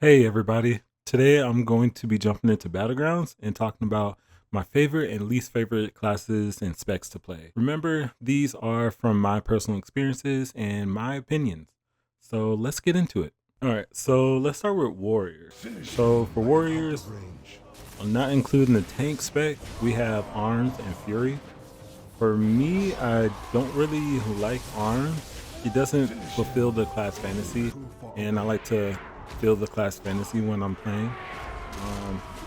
Hey everybody, today I'm going to be jumping into Battlegrounds and talking about my favorite and least favorite classes and specs to play. Remember, these are from my personal experiences and my opinions. So let's get into it. Alright, so let's start with Warriors. So for Warriors, I'm not including the tank spec, we have Arms and Fury. For me, I don't really like Arms. It doesn't fulfill the class fantasy, and I like to feel the class fantasy when I'm playing.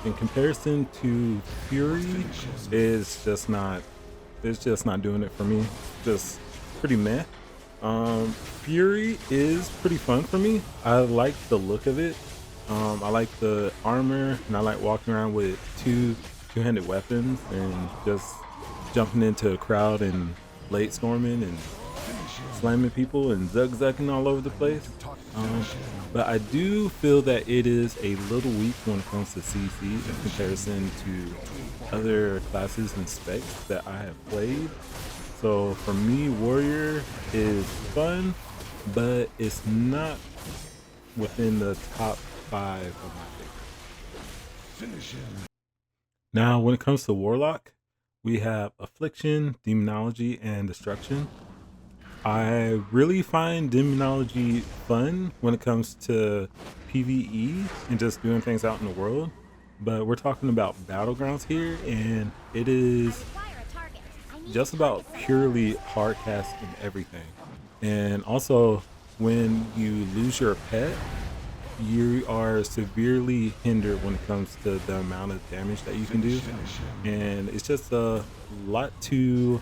In comparison to Fury, it's just not doing it for me. Just pretty meh. Fury is pretty fun for me. I like the look of it. I like the armor, and I like walking around with two-handed weapons and just jumping into a crowd and late storming and slamming people and zigzagging all over the place. But I do feel that it is a little weak when it comes to CC in comparison to other classes and specs that I have played. So for me, Warrior is fun, but it's not within the top 5 of my favorites. Now, when it comes to Warlock, we have Affliction, Demonology, and Destruction. I really find Demonology fun when it comes to PvE and just doing things out in the world, but we're talking about Battlegrounds here, and it is just about purely hardcast and everything. And also, when you lose your pet, you are severely hindered when it comes to the amount of damage that you can do, and it's just a lot to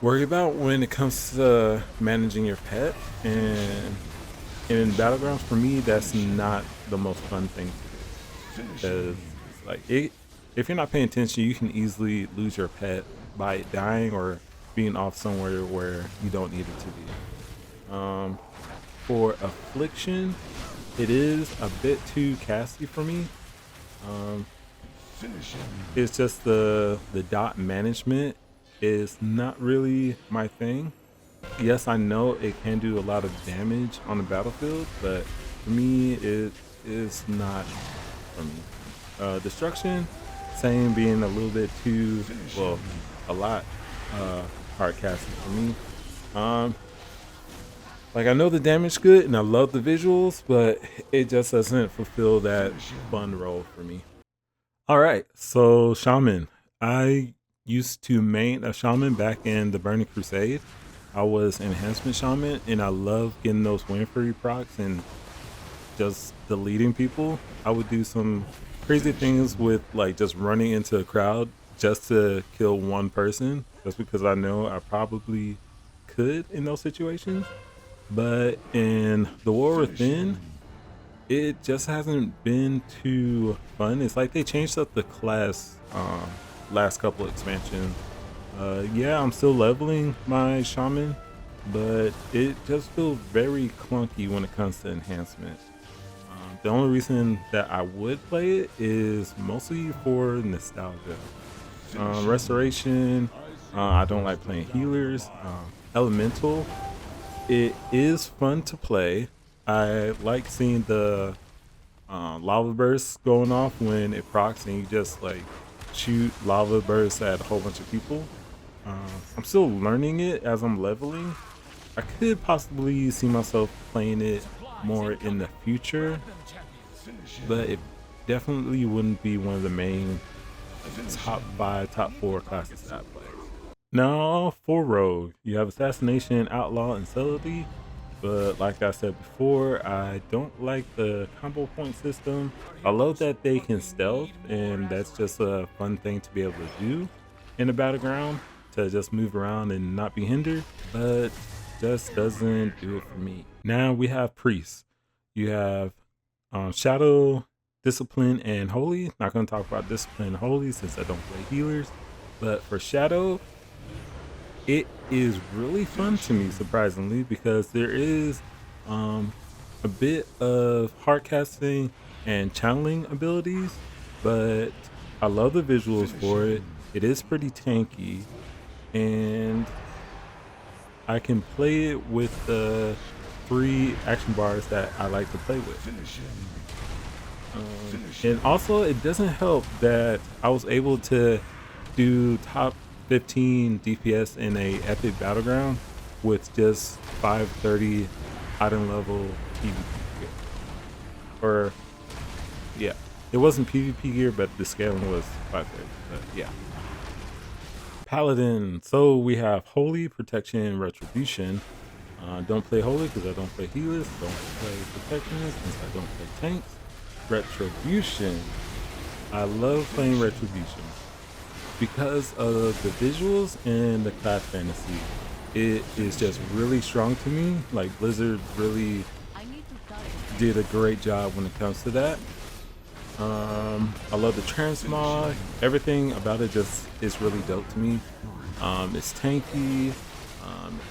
worry about when it comes to managing your pet. And in Battlegrounds, for me, that's not the most fun thing to do, because if you're not paying attention, you can easily lose your pet by it dying or being off somewhere where you don't need it to be. For Affliction, it is a bit too casty for me. It's just the dot management is not really my thing. Yes, I know it can do a lot of damage on the battlefield, but for me, it is not for me. Destruction, same, being a little bit too, well, a lot hard casting for me. Like, I know the damage good and I love the visuals, but it just doesn't fulfill that fun role for me. All right, so Shaman. I used to main a Shaman back in the Burning Crusade. I was Enhancement Shaman, and I love getting those Winfrey procs and just deleting people. I would do some crazy things with, like, just running into a crowd just to kill one person, just because I know I probably could in those situations. But in the War Within, it just hasn't been too fun. It's like they changed up the class last couple of expansions. Yeah, I'm still leveling my Shaman, but it just feels very clunky when it comes to enhancement. The only reason that I would play it is mostly for nostalgia. Restoration, I don't like playing healers. Elemental, it is fun to play. I like seeing the lava bursts going off when it procs and you just like shoot lava bursts at a whole bunch of people. I'm still learning it as I'm leveling. I could possibly see myself playing it more in the future, but it definitely wouldn't be one of the main top 5, top 4 classes that I play. Now for Rogue, you have Assassination, Outlaw, and Subtlety. But like I said before, I don't like the combo point system. I love that they can stealth, and that's just a fun thing to be able to do in a battleground, to just move around and not be hindered, but just doesn't do it for me. Now we have Priests. You have Shadow, Discipline, and Holy. Not going to talk about Discipline and Holy since I don't play healers, but for Shadow, it is really fun to me, surprisingly, because there is a bit of hard casting and channeling abilities, but I love the visuals for it. It is pretty tanky, and I can play it with the 3 action bars that I like to play with. And also, it doesn't help that I was able to do top 15 DPS in a epic battleground with just 530 item level PvP gear. Or yeah, it wasn't PvP gear, but the scaling was 530. But yeah. Paladin. So we have Holy, Protection, Retribution. Don't play Holy because I don't play Healers. Don't play Protectionist since I don't play Tanks. Retribution. I love playing Retribution because of the visuals and the class fantasy. It is just really strong to me. Like Blizzard really did a great job when it comes to that. I love the transmog. Everything about it just is really dope to me. It's tanky.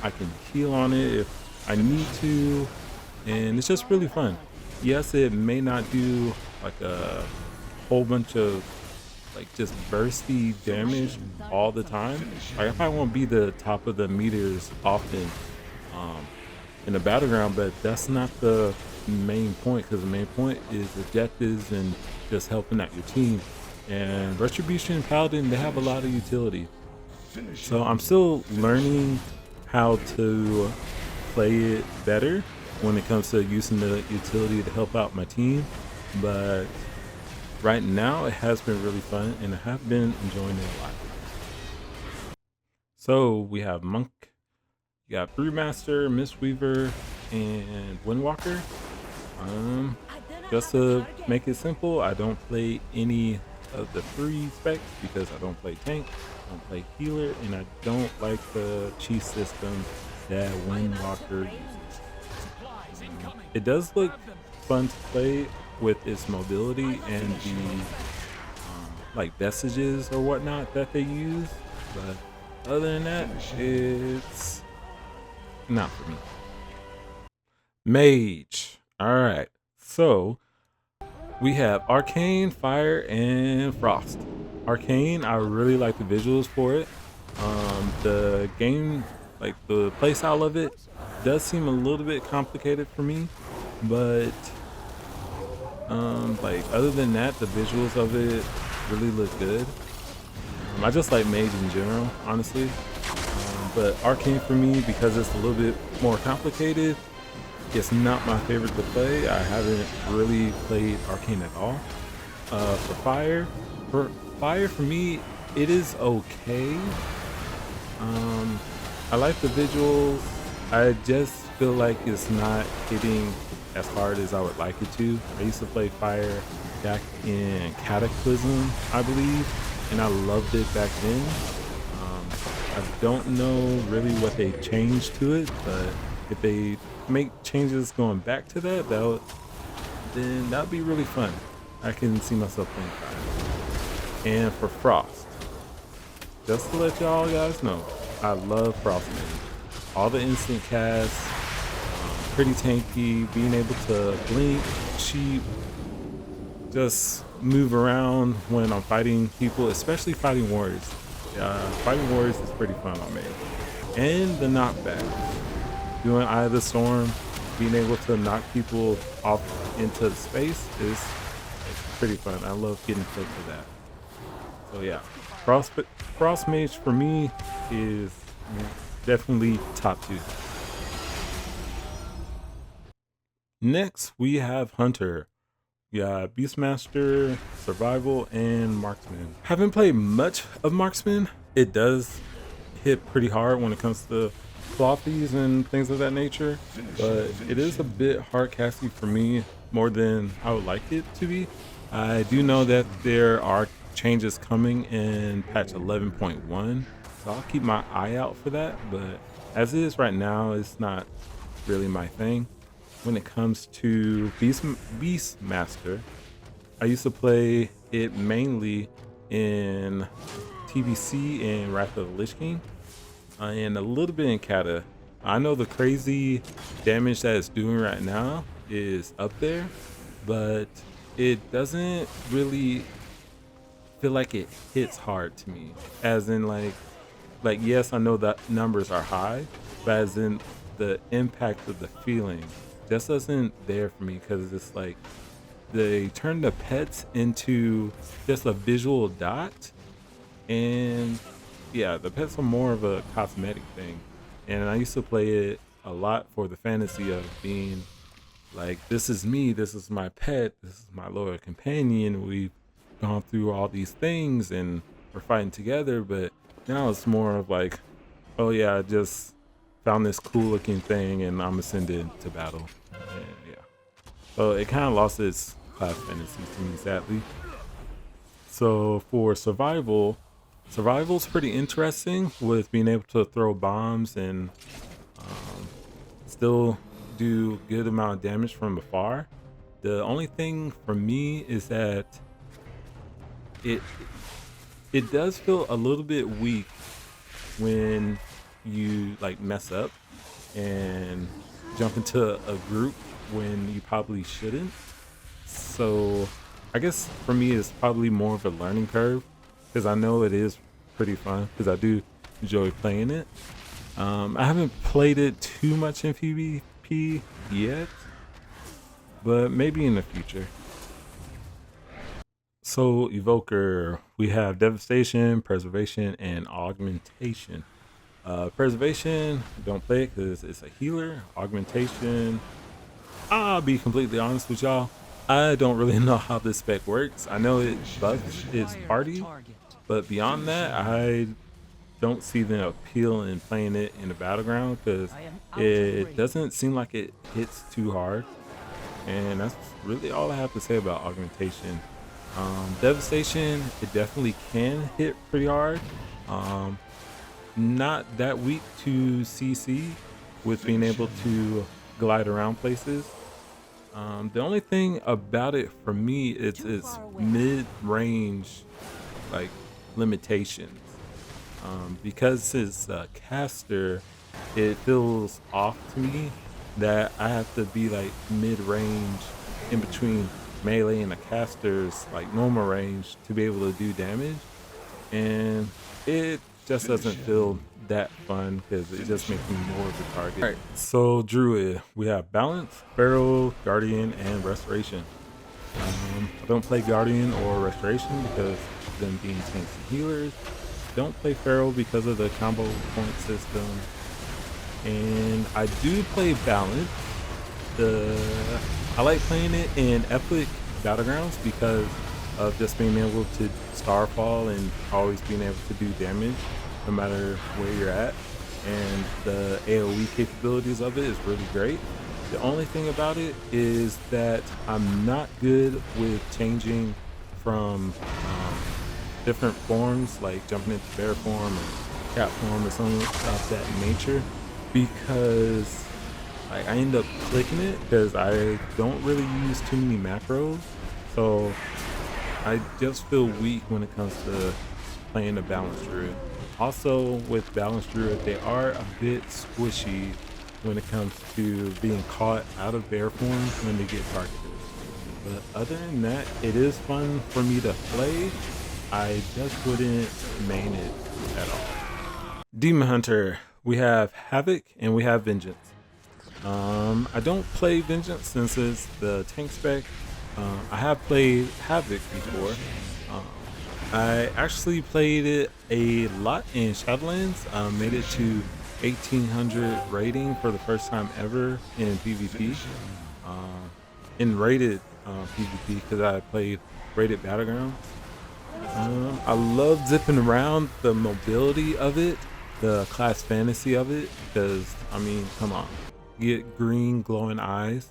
I can heal on it if I need to, and it's just really fun. Yes, it may not do like a whole bunch of like just bursty damage all the time. Like I probably won't be the top of the meters often in the battleground, but that's not the main point, because the main point is objectives and just helping out your team. And Retribution and Paladin, they have a lot of utility. So I'm still learning how to play it better when it comes to using the utility to help out my team. But right now it has been really fun and I have been enjoying it a lot. So we have Monk, you got Brewmaster, Mistweaver, and Windwalker. Just to make it simple, I don't play any of the free specs because I don't play tank, I don't play healer, and I don't like the cheat system that Windwalker uses. It does look fun to play with its mobility and the like vestiges or whatnot that they use, but other than that, it's not for me. Mage. All right, so we have Arcane, Fire, and Frost. Arcane, I really like the visuals for it. The game, like the playstyle of it, does seem a little bit complicated for me, but like other than that, the visuals of it really look good. I just like Mage in general, honestly. But Arcane for me, because it's a little bit more complicated, it's not my favorite to play. I haven't really played Arcane at all. For Fire for me, it is okay. I like the visuals. I just feel like it's not hitting as hard as I would like it to. I used to play Fire back in Cataclysm, I believe, and I loved it back then. I don't know really what they changed to it, but if they make changes going back to that, then that'd be really fun. I can see myself playing Fire. And for Frost, just to let y'all guys know, I love Frost Mage. All the instant casts, pretty tanky, being able to blink, cheat, just move around when I'm fighting people, especially fighting warriors. Fighting warriors is pretty fun on Mage. And the knockback. Doing Eye of the Storm, being able to knock people off into space is pretty fun. I love getting close to that. So yeah, Frost Mage for me is definitely top 2. Next we have Hunter. Yeah, Beastmaster, Survival, and Marksman. Haven't played much of Marksman. It does hit pretty hard when it comes to floppies and things of that nature, but it is a bit hard casting for me, more than I would like it to be. I do know that there are changes coming in patch 11.1, so I'll keep my eye out for that, but as it is right now, it's not really my thing. When it comes to Beastmaster, I used to play it mainly in TBC and Wrath of the Lich King, and a little bit in Kata. I know the crazy damage that it's doing right now is up there, but it doesn't really feel like it hits hard to me. As in like yes, I know that numbers are high, but as in the impact of the feeling just isn't there for me, because it's like they turned the pets into just a visual dot, and yeah, the pets are more of a cosmetic thing. And I used to play it a lot for the fantasy of being like, this is me, this is my pet, this is my loyal companion. We've gone through all these things and we're fighting together. But now it's more of like, oh yeah, I just found this cool looking thing and I'm ascended to battle. And yeah, so it kind of lost its class fantasy to me, sadly. So for survival's pretty interesting with being able to throw bombs and still do good amount of damage from afar. The only thing for me is that it it does feel a little bit weak when you like mess up and jump into a group when you probably shouldn't. So I guess for me it's probably more of a learning curve, because I know it is pretty fun because I do enjoy playing it. I haven't played it too much in PvP yet, but maybe in the future. So Evoker, we have Devastation, Preservation, and Augmentation. Preservation, don't play it because it's a healer. Augmentation, I'll be completely honest with y'all, I don't really know how this spec works. I know it buffs its party, but beyond that, I don't see the appeal in playing it in the battleground because it doesn't seem like it hits too hard. And that's really all I have to say about augmentation. Devastation, it definitely can hit pretty hard. Not that weak to CC with being able to glide around places. The only thing about it for me is its mid-range like limitations. Because it's a caster, it feels off to me that I have to be like mid-range in between melee and a caster's like normal range to be able to do damage, and it just doesn't feel that fun because it just makes me more of a target. All right, so Druid, we have Balance, Feral, Guardian, and Restoration. I don't play Guardian or Restoration because of them being tanks and healers. Don't play Feral because of the combo point system, and I do play Balance. I like playing it in epic battlegrounds because of just being able to starfall and always being able to do damage no matter where you're at, and the AoE capabilities of it is really great. The only thing about it is that I'm not good with changing from different forms, like jumping into bear form or cat form or something of that nature, because like I end up clicking it because I don't really use too many macros. So I just feel weak when it comes to playing a balanced druid. Also with balanced druid, they are a bit squishy when it comes to being caught out of bear form when they get targeted. But other than that, it is fun for me to play. I just wouldn't main it at all. Demon Hunter, we have Havoc and we have Vengeance. I don't play Vengeance since it's the tank spec. I have played Havoc before. I actually played it a lot in Shadowlands. Made it to 1800 rating for the first time ever in PvP. In rated PvP because I played rated Battlegrounds. I love zipping around, the mobility of it, the class fantasy of it, because I mean, come on, you get green glowing eyes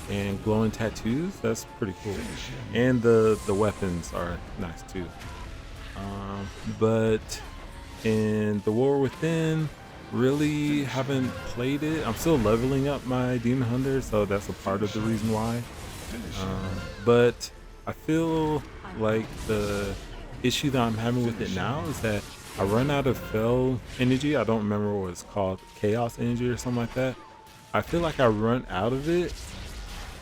and glowing tattoos. That's pretty cool, and the weapons are nice too. But in the War Within, really haven't played it. I'm still leveling up my Demon Hunter, so that's a part of the reason why. But I feel like the issue that I'm having with it now is that I run out of Fel energy. I don't remember what it's called, Chaos energy or something like that. I feel like I run out of it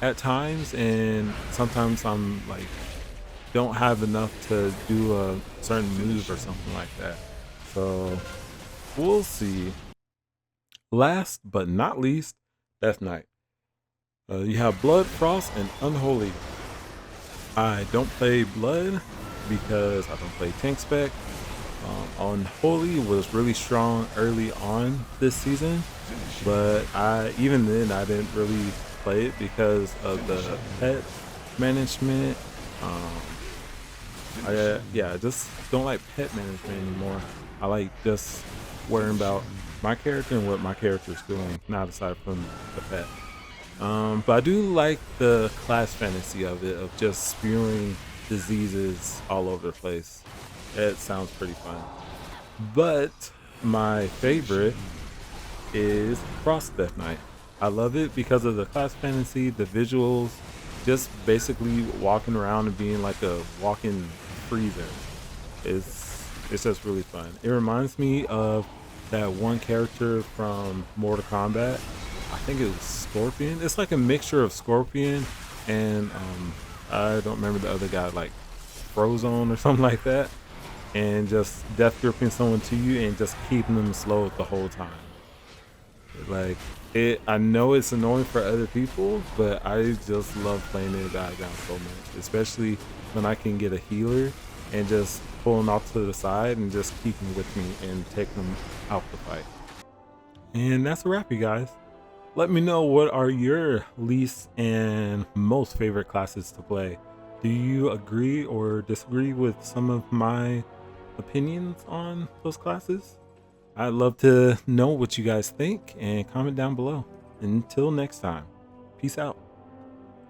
at times, and sometimes I'm like don't have enough to do a certain move or something like that. So we'll see. Last but not least, Death Knight. You have Blood, Frost, and Unholy. I don't play Blood because I don't play tank spec. Unholy was really strong early on this season, but even then I didn't really play it because of the pet management. I just don't like pet management anymore. I like just worrying about my character and what my character is doing, not aside from the pet. But I do like the class fantasy of it, of just spewing diseases all over the place. It sounds pretty fun. But my favorite is Frost Death Knight. I love it because of the class fantasy, the visuals, just basically walking around and being like a walking freezer. It's just really fun. It reminds me of that one character from Mortal Kombat. I think it was Scorpion. It's like a mixture of Scorpion and I don't remember the other guy, like Frozone or something like that. And just death gripping someone to you and just keeping them slow the whole time. Like I know it's annoying for other people, but I just love playing it guy down so much, especially when I can get a healer and just pull them off to the side and just keep them with me and take them out the fight. And that's a wrap, you guys. Let me know, what are your least and most favorite classes to play? Do you agree or disagree with some of my opinions on those classes? I'd love to know what you guys think and comment down below. Until next time, peace out.